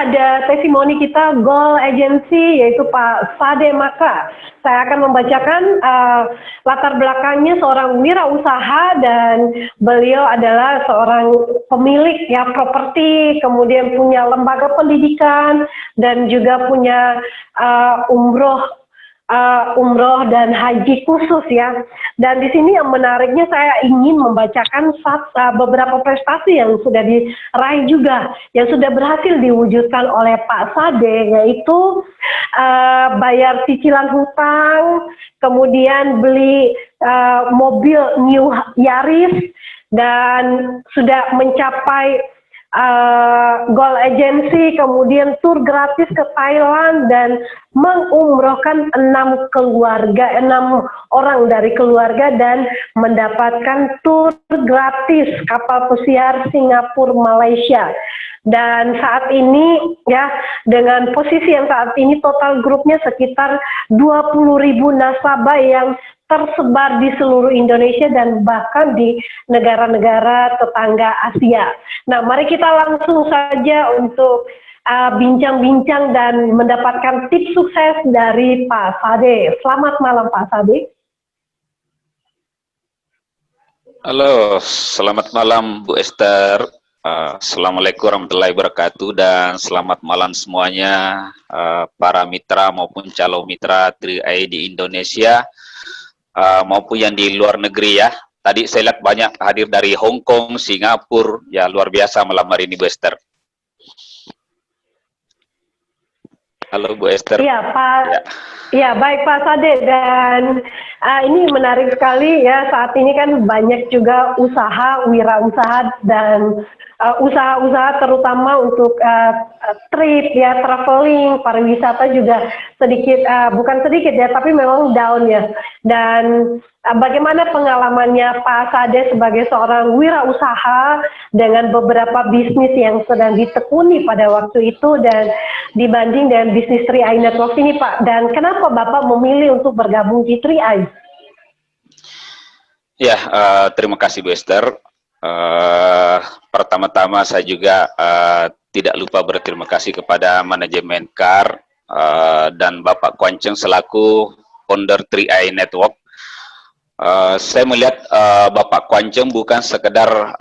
ada testimoni kita Goal Agency, yaitu Pak Sade Maka. Saya akan membacakan latar belakangnya seorang wirausaha, dan beliau adalah seorang pemilik ya properti, kemudian punya lembaga pendidikan, dan juga punya umroh dan haji khusus ya. Dan di sini yang menariknya, saya ingin membacakan beberapa prestasi yang sudah diraih juga, yang sudah berhasil diwujudkan oleh Pak Sade, yaitu bayar cicilan hutang, kemudian beli mobil New Yaris, dan sudah mencapai Goal Agency, kemudian tur gratis ke Thailand, dan mengumrohkan 6 orang dari keluarga, dan mendapatkan tur gratis kapal pesiar Singapura Malaysia. Dan saat ini ya, dengan posisi yang saat ini total grupnya sekitar 20.000 nasabah yang tersebar di seluruh Indonesia dan bahkan di negara-negara tetangga Asia. Nah, mari kita langsung saja untuk bincang-bincang dan mendapatkan tips sukses dari Pak Sade. Selamat malam Pak Sade. Halo, selamat malam Bu Esther. Assalamualaikum warahmatullahi wabarakatuh, dan selamat malam semuanya, para mitra maupun calon mitra Tri-Eye di Indonesia, maupun yang di luar negeri ya. Tadi saya lihat banyak hadir dari Hong Kong, Singapura, ya luar biasa malam hari ini Bu Esther. Halo Bu Esther. Iya Pak. Ya baik Pak Sade, dan ini menarik sekali ya, saat ini kan banyak juga usaha, wirausaha, dan usaha-usaha terutama untuk trip ya, traveling, pariwisata juga sedikit, bukan sedikit ya, tapi memang down ya. Dan bagaimana pengalamannya Pak Sade sebagai seorang wirausaha dengan beberapa bisnis yang sedang ditekuni pada waktu itu, dan dibanding dengan bisnis Tri-Eye Network ini Pak, dan kenapa Bapak memilih untuk bergabung di Tri-Eye? Ya, terima kasih Bu Esther. Pertama-tama saya juga tidak lupa berterima kasih kepada manajemen KAR dan Bapak Kwanceng selaku founder Tri-Eye Network. Saya melihat Bapak Kwanceng bukan sekedar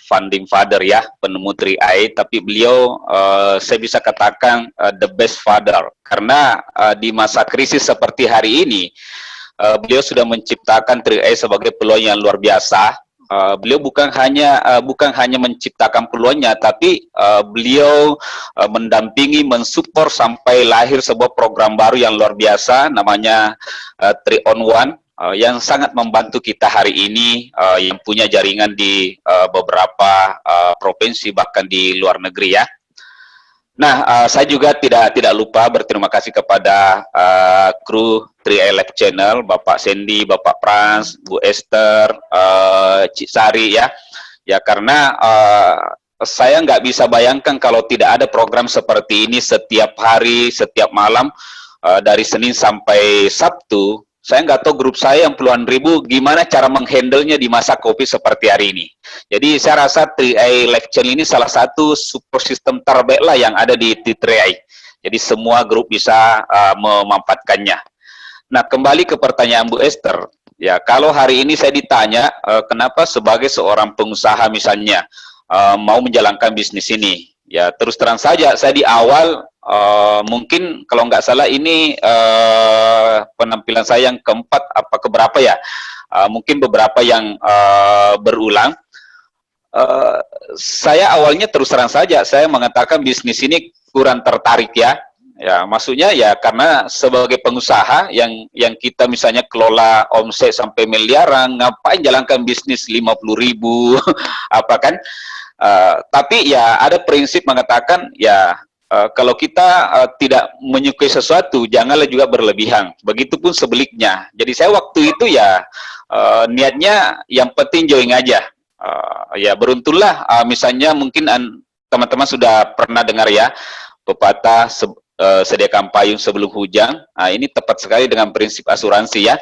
funding father ya, penemu Tri-Eye, tapi beliau saya bisa katakan the best father, karena di masa krisis seperti hari ini beliau sudah menciptakan Tri-Eye sebagai peluang yang luar biasa. Beliau bukan hanya menciptakan peluangnya, tapi beliau mendampingi, mensupport sampai lahir sebuah program baru yang luar biasa, namanya 3-on-1, yang sangat membantu kita hari ini yang punya jaringan di beberapa provinsi, bahkan di luar negeri ya. Nah, saya juga tidak lupa berterima kasih kepada kru Tri-Eye Live Channel, Bapak Sandy, Bapak Frans, Bu Esther, Cik Sari ya. Ya karena saya nggak bisa bayangkan kalau tidak ada program seperti ini setiap hari, setiap malam, dari Senin sampai Sabtu. Saya nggak tahu grup saya yang puluhan ribu gimana cara menghandle-nya di masa COVID seperti hari ini. Jadi saya rasa Tri-Eye Live Channel ini salah satu support system terbaik lah yang ada di Tri-Eye. Jadi semua grup bisa memanfaatkannya. Nah, kembali ke pertanyaan Bu Esther. Ya, kalau hari ini saya ditanya kenapa sebagai seorang pengusaha misalnya mau menjalankan bisnis ini. Ya, terus terang saja saya di awal mungkin kalau nggak salah ini penampilan saya yang keempat apa keberapa ya, mungkin beberapa yang berulang. Saya awalnya terus terang saja saya mengatakan bisnis ini kurang tertarik ya. Ya, maksudnya ya karena sebagai pengusaha yang kita misalnya kelola omset sampai miliaran, ngapain jalankan bisnis 50.000 apa kan? Tapi ya ada prinsip mengatakan ya kalau kita tidak menyukai sesuatu, janganlah juga berlebihan. Begitupun sebaliknya. Jadi saya waktu itu ya niatnya yang penting join aja. Ya beruntunglah misalnya mungkin teman-teman sudah pernah dengar ya pepatah sediakan payung sebelum hujan. Nah, ini tepat sekali dengan prinsip asuransi ya.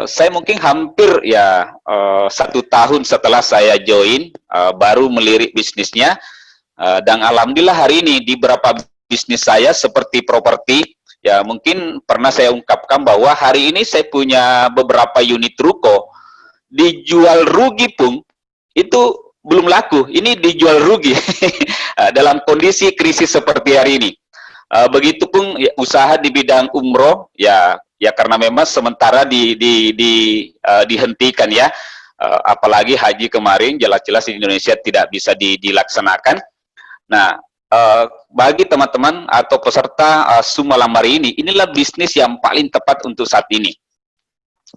Saya mungkin hampir ya 1 tahun setelah saya join baru melirik bisnisnya. Dan alhamdulillah hari ini di beberapa bisnis saya seperti properti, ya mungkin pernah saya ungkapkan bahwa hari ini saya punya beberapa unit ruko, dijual rugi pun itu belum laku, ini dijual rugi dalam kondisi krisis seperti hari ini. Begitupun ya, usaha di bidang umroh, ya karena memang sementara dihentikan ya. Apalagi haji kemarin jelas-jelas di Indonesia tidak bisa dilaksanakan. Nah, bagi teman-teman atau peserta malam hari ini, inilah bisnis yang paling tepat untuk saat ini.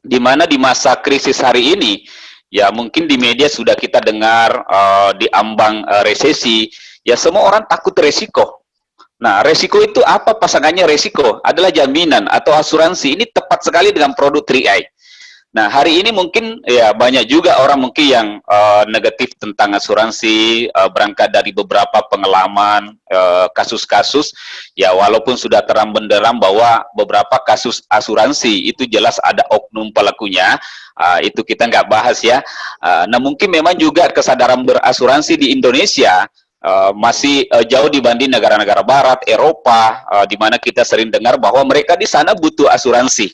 Di mana di masa krisis hari ini, ya mungkin di media sudah kita dengar diambang resesi, ya semua orang takut resiko. Nah, resiko itu apa pasangannya resiko? Adalah jaminan atau asuransi. Ini tepat sekali dengan produk 3i. Nah, hari ini mungkin ya banyak juga orang mungkin yang negatif tentang asuransi, berangkat dari beberapa pengalaman, kasus-kasus, ya walaupun sudah terang benderang bahwa beberapa kasus asuransi itu jelas ada oknum pelakunya, itu kita nggak bahas ya. Nah, mungkin memang juga kesadaran berasuransi di Indonesia masih jauh dibanding negara-negara Barat, Eropa, di mana kita sering dengar bahwa mereka di sana butuh asuransi.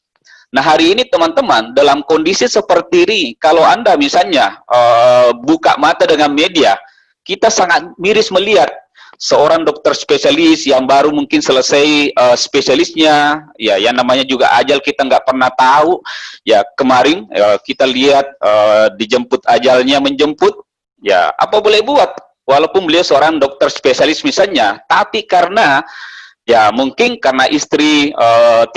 Nah, hari ini teman-teman, dalam kondisi seperti ini, kalau Anda misalnya buka mata dengan media, kita sangat miris melihat seorang dokter spesialis yang baru mungkin selesai spesialisnya, ya yang namanya juga ajal kita nggak pernah tahu. Ya kemarin kita lihat dijemput ajalnya menjemput, ya apa boleh buat? Walaupun beliau seorang dokter spesialis misalnya, tapi karena ya mungkin karena istri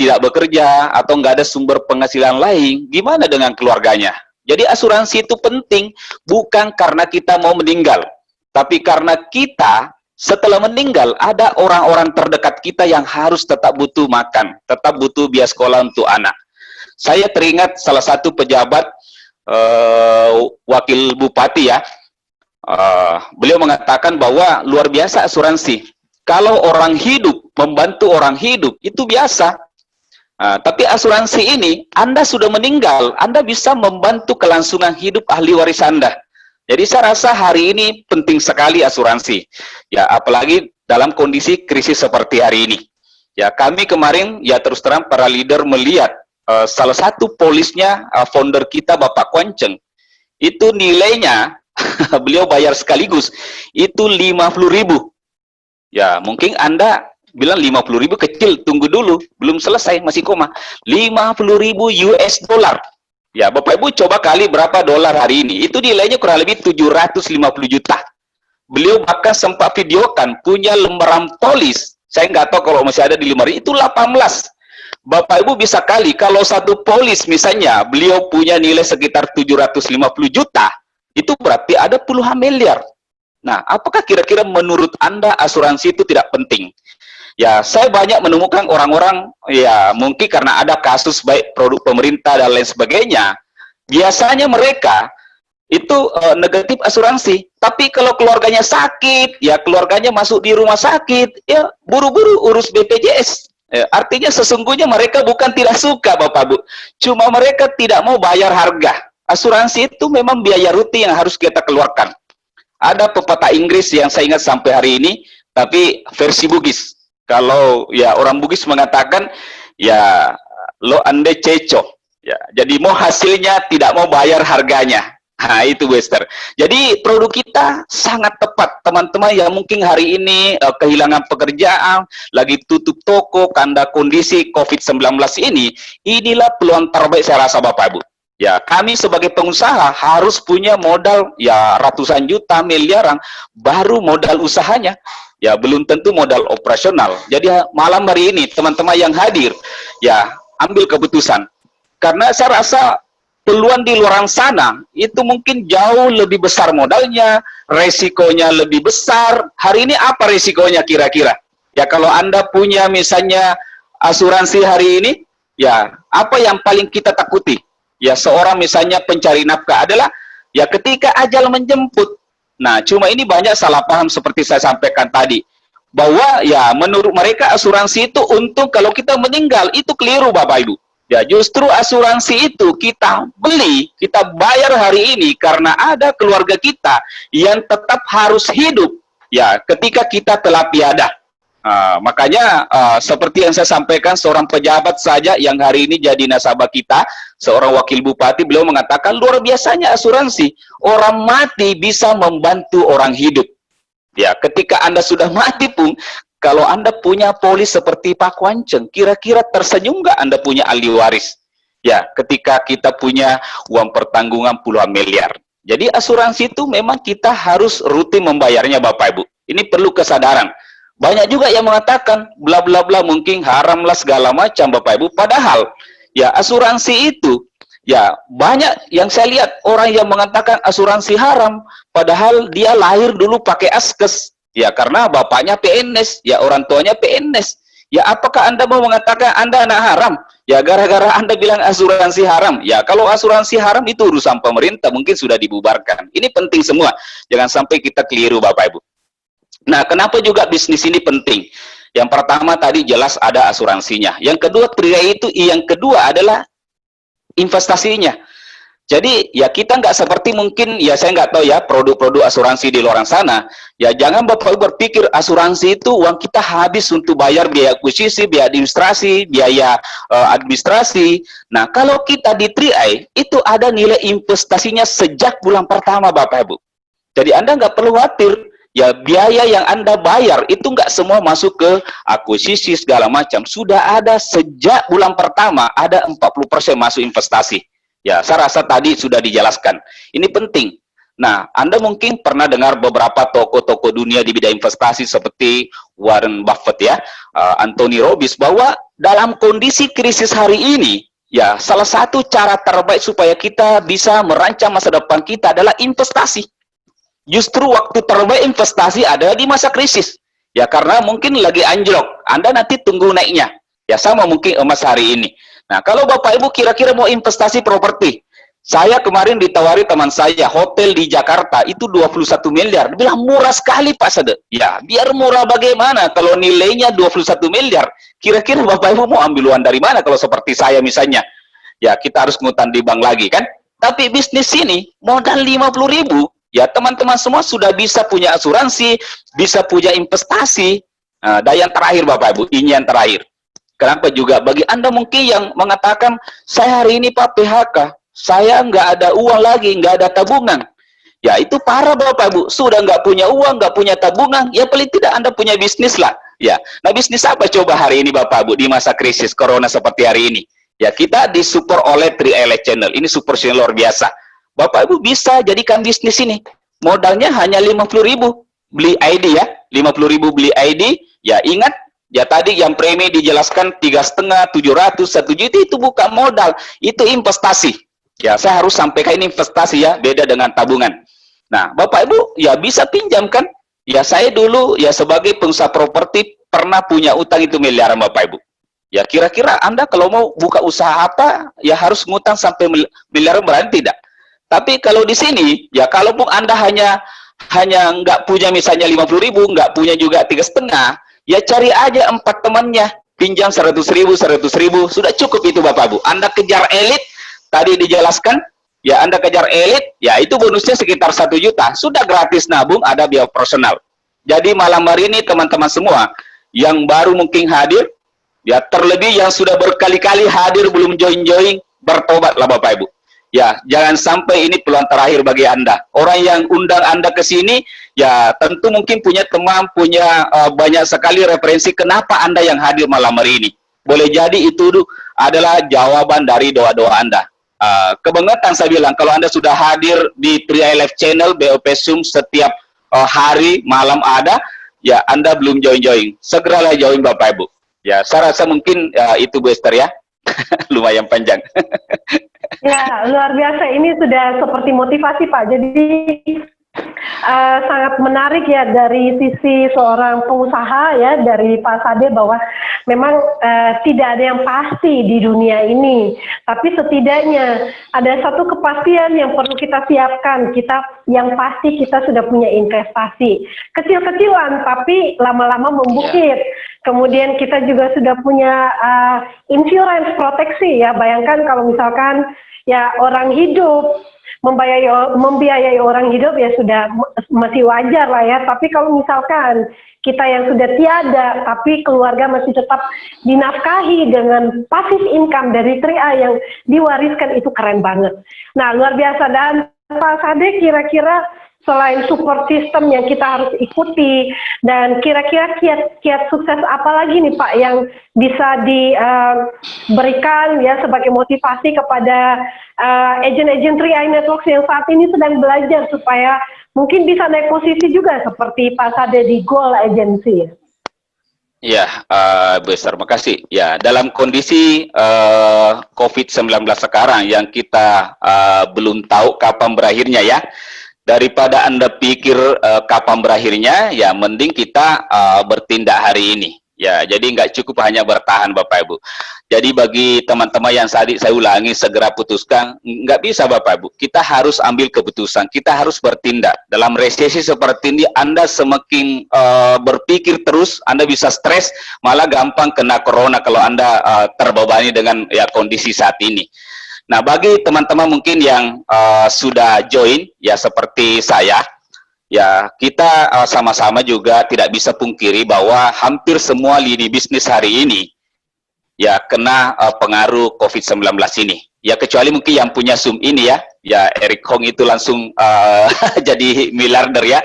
tidak bekerja atau nggak ada sumber penghasilan lain, gimana dengan keluarganya? Jadi asuransi itu penting bukan karena kita mau meninggal, tapi karena kita setelah meninggal ada orang-orang terdekat kita yang harus tetap butuh makan, tetap butuh biaya sekolah untuk anak. Saya teringat salah satu pejabat wakil bupati ya, beliau mengatakan bahwa luar biasa asuransi. Kalau orang hidup, membantu orang hidup, itu biasa. Tapi asuransi ini, Anda sudah meninggal, Anda bisa membantu kelangsungan hidup ahli waris Anda. Jadi saya rasa hari ini penting sekali asuransi. Ya, apalagi dalam kondisi krisis seperti hari ini. Ya, kami kemarin, ya terus terang para leader melihat, salah satu polisnya, founder kita Bapak Kwanceng, itu nilainya, beliau bayar sekaligus, itu 50.000. Ya, mungkin Anda bilang 50.000 kecil, tunggu dulu, belum selesai, masih koma. 50.000 US dollar. Ya, Bapak Ibu coba kali berapa dolar hari ini. Itu nilainya kurang lebih 750 juta. Beliau bahkan sempat videokan, punya lembaran polis. Saya nggak tahu kalau masih ada di lemari, itu 18. Bapak Ibu bisa kali, kalau satu polis misalnya, beliau punya nilai sekitar 750 juta, itu berarti ada puluhan miliar. Nah, apakah kira-kira menurut Anda asuransi itu tidak penting? Ya, saya banyak menemukan orang-orang, ya mungkin karena ada kasus baik produk pemerintah dan lain sebagainya, biasanya mereka itu negatif asuransi. Tapi kalau keluarganya sakit, ya keluarganya masuk di rumah sakit, ya buru-buru urus BPJS. Artinya sesungguhnya mereka bukan tidak suka Bapak Bu, cuma mereka tidak mau bayar harga. Asuransi itu memang biaya rutin yang harus kita keluarkan. Ada pepatah Inggris yang saya ingat sampai hari ini, tapi versi Bugis. Kalau ya orang Bugis mengatakan, ya lo ande ceco. Ya, jadi mau hasilnya tidak mau bayar harganya. Nah, itu Wester. Jadi produk kita sangat tepat, teman-teman yang mungkin hari ini kehilangan pekerjaan, lagi tutup toko, karena kondisi COVID-19 ini, inilah peluang terbaik saya rasa Bapak Ibu. Ya, kami sebagai pengusaha harus punya modal ya ratusan juta, miliaran, baru modal usahanya. Ya, belum tentu modal operasional. Jadi malam hari ini teman-teman yang hadir, ya ambil keputusan. Karena saya rasa peluang di luar sana itu mungkin jauh lebih besar modalnya, resikonya lebih besar. Hari ini apa resikonya kira-kira? Ya kalau Anda punya misalnya asuransi hari ini, ya apa yang paling kita takuti? Ya seorang misalnya pencari nafkah adalah ya ketika ajal menjemput. Nah, cuma ini banyak salah paham seperti saya sampaikan tadi. Bahwa ya menurut mereka asuransi itu untung kalau kita meninggal, itu keliru Bapak Ibu. Ya justru asuransi itu kita beli, kita bayar hari ini karena ada keluarga kita yang tetap harus hidup. Ya, ketika kita telah tiada. Makanya seperti yang saya sampaikan, seorang pejabat saja yang hari ini jadi nasabah kita, seorang wakil bupati, beliau mengatakan luar biasanya asuransi. Orang mati bisa membantu orang hidup. Ya, ketika Anda sudah mati pun, kalau Anda punya polis seperti Pak Kwanceng, kira-kira tersenyum nggak Anda punya ahli waris? Ya, ketika kita punya uang pertanggungan puluhan miliar. Jadi asuransi itu memang kita harus rutin membayarnya Bapak Ibu. Ini perlu kesadaran. Banyak juga yang mengatakan bla bla bla mungkin haram lah segala macam Bapak Ibu. Padahal ya asuransi itu ya banyak yang saya lihat orang yang mengatakan asuransi haram padahal dia lahir dulu pakai askes. Ya karena bapaknya PNS, ya orang tuanya PNS. Ya apakah Anda mau mengatakan Anda anak haram? Ya gara-gara Anda bilang asuransi haram. Ya kalau asuransi haram itu urusan pemerintah mungkin sudah dibubarkan. Ini penting semua. Jangan sampai kita keliru Bapak Ibu. Nah, kenapa juga bisnis ini penting? Yang pertama tadi jelas ada asuransinya. Yang kedua, yang kedua adalah investasinya. Jadi ya kita nggak seperti mungkin ya saya nggak tahu ya produk-produk asuransi di luar sana. Ya jangan Bapak Ibu berpikir asuransi itu uang kita habis untuk bayar biaya akuisisi, biaya administrasi. Nah kalau kita di 3i itu ada nilai investasinya sejak bulan pertama Bapak Ibu. Jadi Anda nggak perlu khawatir. Ya biaya yang Anda bayar itu nggak semua masuk ke akuisisi segala macam. Sudah ada sejak bulan pertama ada 40% masuk investasi. Ya, saya rasa tadi sudah dijelaskan. Ini penting. Nah, Anda mungkin pernah dengar beberapa tokoh-tokoh dunia di bidang investasi seperti Warren Buffett ya, Anthony Robbins bahwa dalam kondisi krisis hari ini, ya salah satu cara terbaik supaya kita bisa merancang masa depan kita adalah investasi. Justru waktu terbaik investasi ada di masa krisis. Ya karena mungkin lagi anjlok, Anda nanti tunggu naiknya. Ya sama mungkin emas hari ini. Nah, kalau Bapak Ibu kira-kira mau investasi properti, saya kemarin ditawari teman saya hotel di Jakarta itu 21 miliar. Dia bilang murah sekali Pak Sade. Ya, biar murah bagaimana kalau nilainya 21 miliar. Kira-kira Bapak Ibu mau ambil uang dari mana kalau seperti saya misalnya? Ya, kita harus ngutang di bank lagi kan? Tapi bisnis ini modal 50.000. Ya teman-teman semua sudah bisa punya asuransi, bisa punya investasi. Nah, dan yang terakhir Bapak Ibu, ini yang terakhir. Kenapa juga bagi Anda mungkin yang mengatakan, saya hari ini Pak PHK, saya nggak ada uang lagi, nggak ada tabungan. Ya itu parah Bapak Ibu, sudah nggak punya uang, nggak punya tabungan, ya paling tidak Anda punya bisnis lah. Ya, nah bisnis apa coba hari ini Bapak Ibu di masa krisis Corona seperti hari ini? Ya kita disupport oleh 3i Channel, ini super luar biasa. Bapak Ibu bisa jadikan bisnis ini. Modalnya hanya 50.000 beli ID ya. 50.000 beli ID. Ya ingat, ya tadi yang premi dijelaskan 3,5, 700, 1 juta itu bukan modal. Itu investasi. Ya saya harus sampaikan ini investasi ya. Beda dengan tabungan. Nah Bapak Ibu ya bisa pinjamkan. Ya saya dulu ya sebagai pengusaha properti pernah punya utang itu miliaran Bapak Ibu. Ya kira-kira Anda kalau mau buka usaha apa ya harus ngutang sampai miliaran berani tidak? Tapi kalau di sini, ya kalaupun Anda hanya nggak punya misalnya 50.000, nggak punya juga 3,5, ya cari aja 4 temannya, pinjam 100.000, 100.000, sudah cukup itu Bapak Ibu. Anda kejar elit, tadi dijelaskan, ya Anda kejar elit, ya itu bonusnya sekitar 1 juta, sudah gratis nabung, ada biaya personal. Jadi malam hari ini teman-teman semua, yang baru mungkin hadir, ya terlebih yang sudah berkali-kali hadir belum join-join, bertobatlah Bapak Ibu. Ya, jangan sampai ini peluang terakhir bagi Anda. Orang yang undang Anda ke sini, ya tentu mungkin punya teman, punya banyak sekali referensi kenapa Anda yang hadir malam hari ini. Boleh jadi itu adalah jawaban dari doa-doa Anda. Kebangetan saya bilang, kalau Anda sudah hadir di 3i Live Channel, BOP Zoom setiap hari, malam ada, ya Anda belum join-join. Segeralah join Bapak Ibu. Ya, saya rasa mungkin itu Bu Esther ya. Lumayan panjang. Ya, luar biasa. Ini sudah seperti motivasi, Pak. Jadi sangat menarik ya dari sisi seorang pengusaha ya, dari Pak Sade bahwa memang tidak ada yang pasti di dunia ini. Tapi setidaknya ada satu kepastian yang perlu kita siapkan. Yang pasti kita sudah punya investasi. Kecil-kecilan tapi lama-lama membukit. Kemudian kita juga sudah punya insurance proteksi ya. Bayangkan kalau misalkan ya orang hidup membiayai orang hidup ya sudah masih wajar lah ya. Tapi kalau misalkan kita yang sudah tiada, tapi keluarga masih tetap dinafkahi dengan passive income dari 3A yang diwariskan, itu keren banget. Nah, luar biasa. Dan Pak Sade, kira-kira selain support system yang kita harus ikuti, dan kira-kira kiat sukses apa lagi nih Pak yang bisa diberikan ya sebagai motivasi kepada agent-agent 3i Networks yang saat ini sedang belajar supaya mungkin bisa naik posisi juga seperti Pak Sade di Goal Agency? Ya, besar, makasih. Ya, dalam kondisi COVID-19 sekarang yang kita belum tahu kapan berakhirnya ya, daripada Anda pikir kapan berakhirnya, ya mending kita bertindak hari ini. Ya, jadi nggak cukup hanya bertahan Bapak Ibu. Jadi bagi teman-teman yang tadi saya ulangi, segera putuskan, nggak bisa Bapak Ibu. Kita harus ambil keputusan, kita harus bertindak. Dalam resesi seperti ini, Anda semakin berpikir terus, Anda bisa stres, malah gampang kena corona kalau Anda terbebani dengan ya kondisi saat ini. Nah, bagi teman-teman mungkin yang sudah join, ya seperti saya, ya kita sama-sama juga tidak bisa pungkiri bahwa hampir semua lini bisnis hari ini ya kena pengaruh COVID-19 ini. Ya kecuali mungkin yang punya Zoom ini ya Eric Hong itu langsung jadi miliarder ya,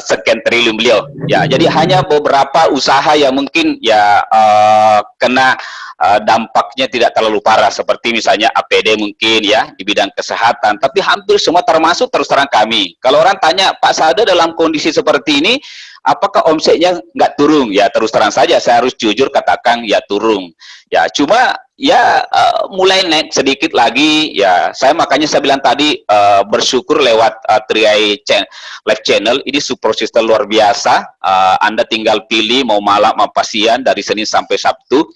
sekian triliun beliau. Ya, jadi hanya beberapa usaha yang mungkin ya kena dampaknya tidak terlalu parah, seperti misalnya APD mungkin ya di bidang kesehatan, tapi hampir semua termasuk terus terang kami. Kalau orang tanya, Pak Sade dalam kondisi seperti ini apakah omsetnya nggak turun? Ya terus terang saja saya harus jujur katakan ya turun. Ya cuma ya mulai naik sedikit lagi ya. Makanya saya bilang tadi bersyukur lewat 3i live channel ini support system luar biasa. Anda tinggal pilih mau malam apa siang dari Senin sampai Sabtu.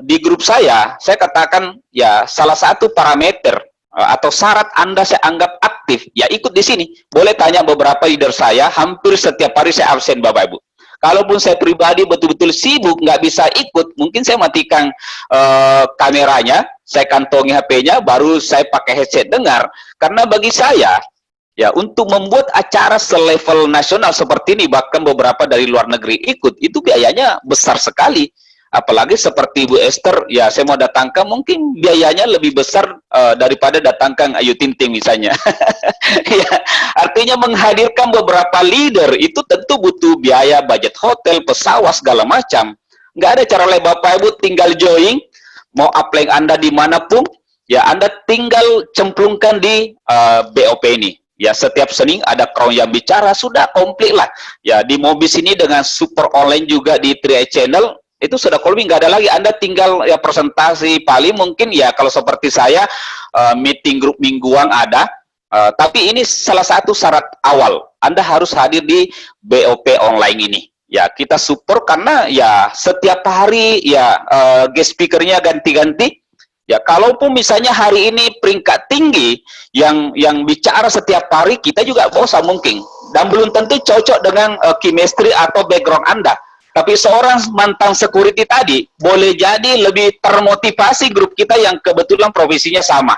Di grup saya katakan ya salah satu parameter atau syarat Anda saya anggap aktif, ya ikut di sini. Boleh tanya beberapa leader saya, hampir setiap hari saya absen Bapak Ibu. Kalaupun saya pribadi betul-betul sibuk, nggak bisa ikut, mungkin saya matikan kameranya, saya kantongi HP-nya, baru saya pakai headset dengar. Karena bagi saya, ya untuk membuat acara selevel nasional seperti ini, bahkan beberapa dari luar negeri ikut, itu biayanya besar sekali. Apalagi seperti Bu Esther, ya saya mau datangkan mungkin biayanya lebih besar daripada datangkan Ayu Ting Ting misalnya. Ya, artinya menghadirkan beberapa leader itu tentu butuh biaya, budget hotel, pesawat, segala macam. Nggak ada cara lain Bapak Ibu, tinggal join, mau upload Anda dimanapun, ya Anda tinggal cemplungkan di BOP ini. Ya setiap Senin ada crown yang bicara, sudah komplit lah. Ya di Mobis ini dengan super online juga di 3i Channel, itu sudah kolbi, nggak ada lagi. Anda tinggal ya presentasi, paling mungkin ya kalau seperti saya meeting grup mingguan ada, tapi ini salah satu syarat awal. Anda harus hadir di BOP online ini. Ya kita support karena ya setiap hari ya guest speakernya ganti-ganti. Ya kalaupun misalnya hari ini peringkat tinggi yang bicara setiap hari, kita juga bosan mungkin, dan belum tentu cocok dengan chemistry atau background Anda. Tapi seorang mantan security tadi boleh jadi lebih termotivasi grup kita yang kebetulan profesinya sama.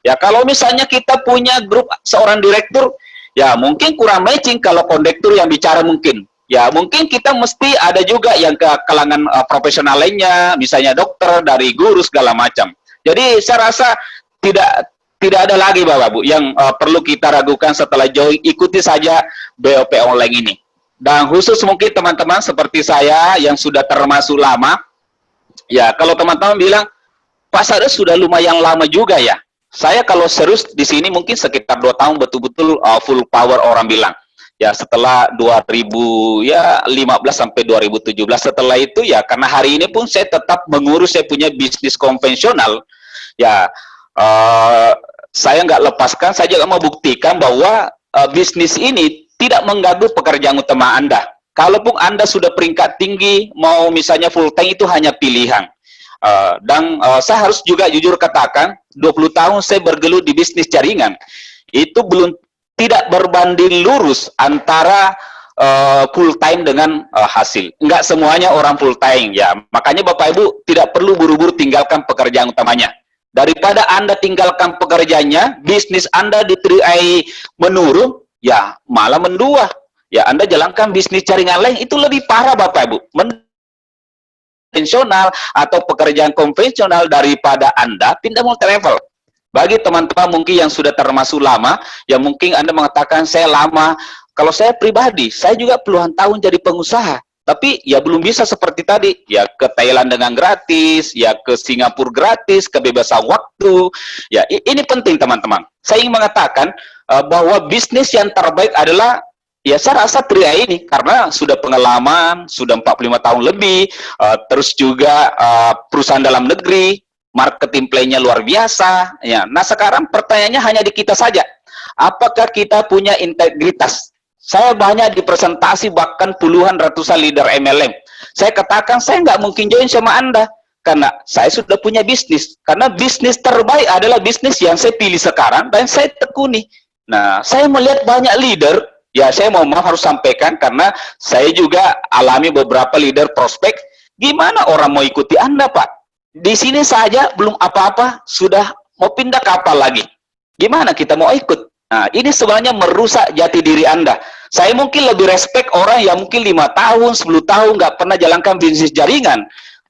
Ya kalau misalnya kita punya grup seorang direktur, ya mungkin kurang matching kalau kondektur yang bicara mungkin. Ya mungkin kita mesti ada juga yang ke kalangan profesional lainnya, misalnya dokter, dari guru segala macam. Jadi saya rasa tidak ada lagi Bapak Bu yang perlu kita ragukan setelah join, ikuti saja BOP online ini. Dan khusus mungkin teman-teman seperti saya yang sudah termasuk lama, ya kalau teman-teman bilang, Pak Sade sudah lumayan lama juga ya. Saya kalau serius di sini mungkin sekitar 2 tahun betul-betul full power orang bilang. Ya setelah 2015 sampai 2017, setelah itu ya karena hari ini pun saya tetap mengurus saya punya bisnis konvensional. Ya saya nggak lepaskan, saya juga mau buktikan bahwa bisnis ini tidak mengganggu pekerjaan utama Anda. Kalaupun Anda sudah peringkat tinggi, mau misalnya full time, itu hanya pilihan. Dan saya harus juga jujur katakan, 20 tahun saya bergelut di bisnis jaringan. Itu belum tidak berbanding lurus antara full time dengan hasil. Enggak semuanya orang full time ya. Makanya Bapak Ibu tidak perlu buru-buru tinggalkan pekerjaan utamanya. Daripada Anda tinggalkan pekerjaannya, bisnis Anda di 3i menurun, ya malah mendua. Ya Anda jalankan bisnis jaringan lain, itu lebih parah Bapak Ibu. Konvensional atau pekerjaan konvensional daripada Anda pindah multi level. Bagi teman-teman mungkin yang sudah termasuk lama, ya mungkin Anda mengatakan saya lama. Kalau saya pribadi, saya juga puluhan tahun jadi pengusaha. Tapi ya belum bisa seperti tadi, ya ke Thailand dengan gratis, ya ke Singapura gratis, kebebasan waktu. Ya ini penting teman-teman. Saya ingin mengatakan bahwa bisnis yang terbaik adalah ya saya rasa 3i ini karena sudah pengalaman, sudah 45 tahun lebih, terus juga perusahaan dalam negeri, marketing plan-nya luar biasa. Ya, nah sekarang pertanyaannya hanya di kita saja. Apakah kita punya integritas? Saya banyak di presentasi bahkan puluhan ratusan leader MLM. Saya katakan saya nggak mungkin join sama Anda karena saya sudah punya bisnis. Karena bisnis terbaik adalah bisnis yang saya pilih sekarang dan saya tekuni. Nah, saya melihat banyak leader, ya saya mau maaf harus sampaikan karena saya juga alami beberapa leader prospek. Gimana orang mau ikuti Anda, Pak? Di sini saja belum apa-apa sudah mau pindah kapal lagi. Gimana kita mau ikut? Nah, ini sebenarnya merusak jati diri Anda. Saya mungkin lebih respect orang yang mungkin 5 tahun, 10 tahun nggak pernah jalankan bisnis jaringan.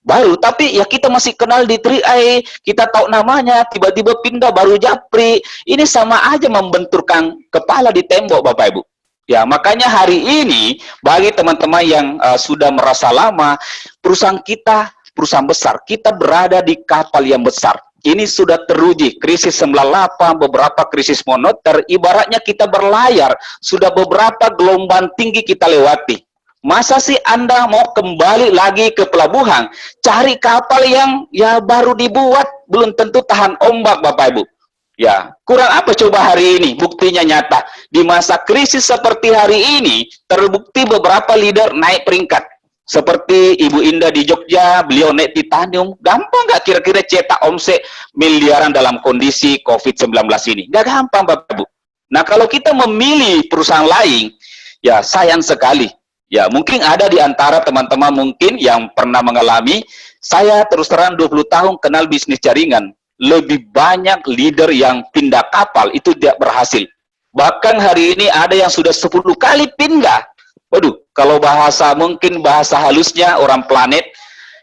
Baru, tapi ya kita masih kenal di 3i, kita tahu namanya, tiba-tiba pindah baru japri. Ini sama aja membenturkan kepala di tembok, Bapak Ibu. Ya, makanya hari ini, bagi teman-teman yang sudah merasa lama, perusahaan kita, perusahaan besar, kita berada di kapal yang besar. Ini sudah teruji, krisis 98, beberapa krisis moneter, ibaratnya kita berlayar, sudah beberapa gelombang tinggi kita lewati. Masa sih Anda mau kembali lagi ke pelabuhan, cari kapal yang ya baru dibuat, belum tentu tahan ombak Bapak Ibu. Ya, kurang apa coba hari ini? Buktinya nyata. Di masa krisis seperti hari ini, terbukti beberapa leader naik peringkat. Seperti Ibu Indah di Jogja, beliau naik titanium. Gampang nggak kira-kira cetak omset miliaran dalam kondisi COVID-19 ini? Nggak gampang, Bapak Ibu. Nah, kalau kita memilih perusahaan lain, ya sayang sekali. Ya, mungkin ada di antara teman-teman mungkin yang pernah mengalami, saya terus terang 20 tahun kenal bisnis jaringan. Lebih banyak leader yang pindah kapal, itu tidak berhasil. Bahkan hari ini ada yang sudah 10 kali pindah. Waduh, kalau bahasa mungkin bahasa halusnya orang planet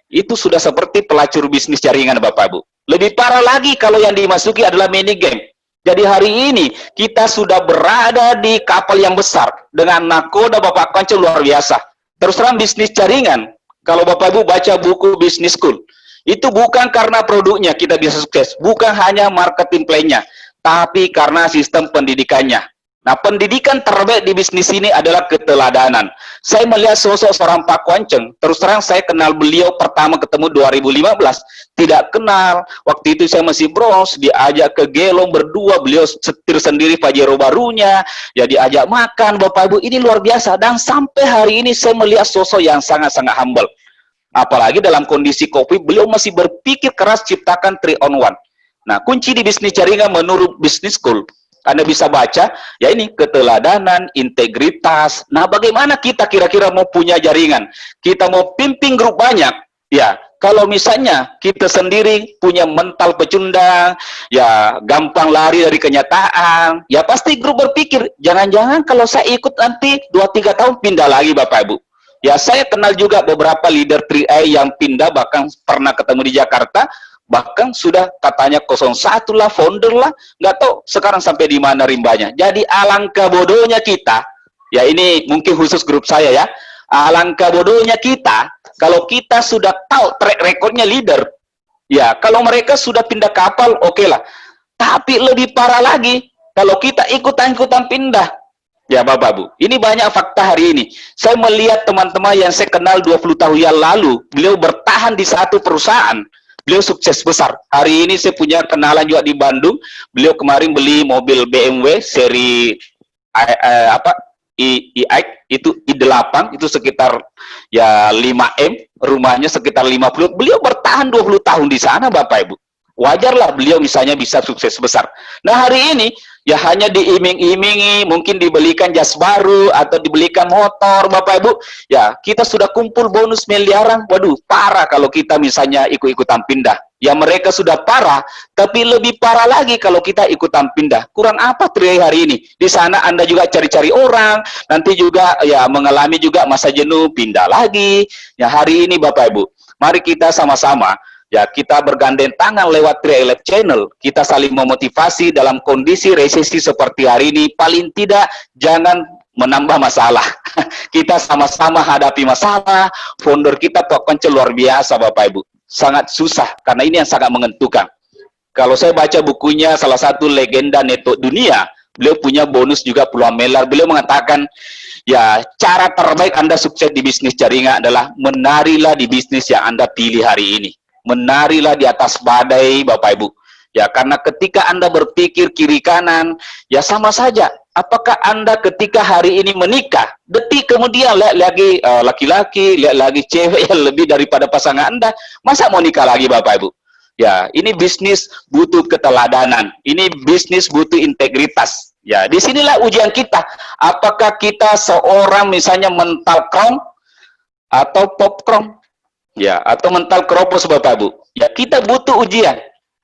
itu sudah seperti pelacur bisnis jaringan Bapak Ibu. Lebih parah lagi kalau yang dimasuki adalah mini game. Jadi hari ini kita sudah berada di kapal yang besar dengan nakoda Bapak Konco luar biasa. Terus terang bisnis jaringan, kalau Bapak Ibu baca buku Business School, itu bukan karena produknya kita bisa sukses, bukan hanya marketing plan-nya, tapi karena sistem pendidikannya. Nah, pendidikan terbaik di bisnis ini adalah keteladanan. Saya melihat sosok seorang Pak Kwanceng, terus terang saya kenal beliau pertama ketemu 2015, tidak kenal. Waktu itu saya masih bros, diajak ke Gelong berdua, beliau setir sendiri Pajero barunya, ya diajak makan, Bapak Ibu, ini luar biasa. Dan sampai hari ini saya melihat sosok yang sangat-sangat humble. Apalagi dalam kondisi COVID, beliau masih berpikir keras ciptakan 3-on-1. Nah, kunci di bisnis jaringan menurut Business School, Anda bisa baca, ya ini keteladanan, integritas. Nah, bagaimana kita kira-kira mau punya jaringan? Kita mau pimpin grup banyak, ya. Kalau misalnya kita sendiri punya mental pecundang, ya gampang lari dari kenyataan, ya pasti grup berpikir, jangan-jangan kalau saya ikut nanti 2-3 tahun pindah lagi Bapak Ibu. Ya, saya kenal juga beberapa leader 3i yang pindah, bahkan pernah ketemu di Jakarta, bahkan sudah katanya 01 lah, founder lah, nggak tahu sekarang sampai di mana rimbanya. Jadi alangkah bodohnya kita, ya ini mungkin khusus grup saya ya, alangkah bodohnya kita, kalau kita sudah tahu track recordnya leader, ya kalau mereka sudah pindah kapal, oke lah. Tapi lebih parah lagi, kalau kita ikutan-ikutan pindah, ya Bapak Bu, ini banyak fakta hari ini. Saya melihat teman-teman yang saya kenal 20 tahun yang lalu, beliau bertahan di satu perusahaan, beliau sukses besar. Hari ini saya punya kenalan juga di Bandung. Beliau kemarin beli mobil BMW seri i8 itu i8 itu sekitar ya 5M, rumahnya sekitar 50. Beliau bertahan 20 tahun di sana Bapak Ibu. Wajarlah beliau misalnya bisa sukses besar. Nah, hari ini ya hanya diiming-imingi, mungkin dibelikan jas baru atau dibelikan motor Bapak Ibu. Ya, kita sudah kumpul bonus miliaran. Waduh, parah kalau kita misalnya ikut-ikutan pindah. Ya mereka sudah parah, tapi lebih parah lagi kalau kita ikutan pindah. Kurang apa Triai hari ini? Di sana Anda juga cari-cari orang, nanti juga ya mengalami juga masa jenuh, pindah lagi. Ya hari ini Bapak Ibu, mari kita sama-sama ya kita bergandeng tangan lewat Triai Lab Channel. Kita saling memotivasi dalam kondisi resesi seperti hari ini. Paling tidak jangan menambah masalah. Kita sama-sama hadapi masalah. Founder kita Pak Kwance luar biasa Bapak Ibu. Sangat susah karena ini yang sangat menentukan. Kalau saya baca bukunya salah satu legenda network dunia, beliau punya bonus juga peluang melar. Beliau mengatakan, ya cara terbaik Anda sukses di bisnis jaringan adalah menarilah di bisnis yang Anda pilih hari ini. Menarilah di atas badai Bapak Ibu. Ya karena ketika Anda berpikir kiri kanan, ya sama saja. Apakah Anda ketika hari ini menikah, detik kemudian lihat lagi laki-laki, lihat lagi cewek yang lebih daripada pasangan Anda, masa mau nikah lagi Bapak Ibu? Ya, ini bisnis butuh keteladanan, ini bisnis butuh integritas. Ya, disinilah ujian kita. Apakah kita seorang misalnya mental krong atau pop krong? Ya, atau mental keropos Bapak Ibu. Ya, kita butuh ujian.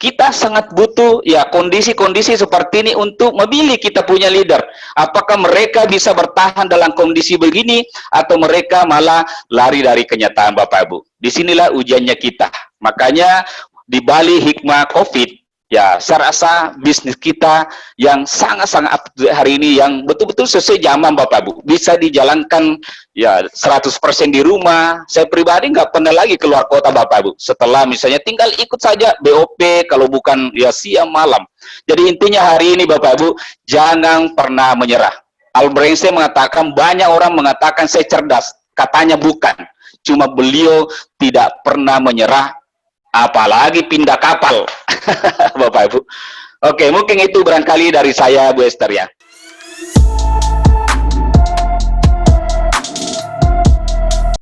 Kita sangat butuh ya kondisi-kondisi seperti ini untuk memilih kita punya leader. Apakah mereka bisa bertahan dalam kondisi begini atau mereka malah lari dari kenyataan Bapak Ibu. Disinilah ujiannya kita. Makanya di balik hikmah COVID, ya saya rasa bisnis kita yang sangat-sangat hari ini yang betul-betul sesuai zaman Bapak Ibu. Bisa dijalankan ya 100% di rumah. Saya pribadi nggak pernah lagi keluar kota Bapak Ibu. Setelah misalnya tinggal ikut saja BOP kalau bukan ya siang malam. Jadi intinya hari ini Bapak Ibu jangan pernah menyerah. Albert Einstein mengatakan banyak orang mengatakan saya cerdas. Katanya bukan. Cuma beliau tidak pernah menyerah apalagi pindah kapal. Bapak Ibu. Oke, mungkin itu barangkali dari saya Bu Esther ya.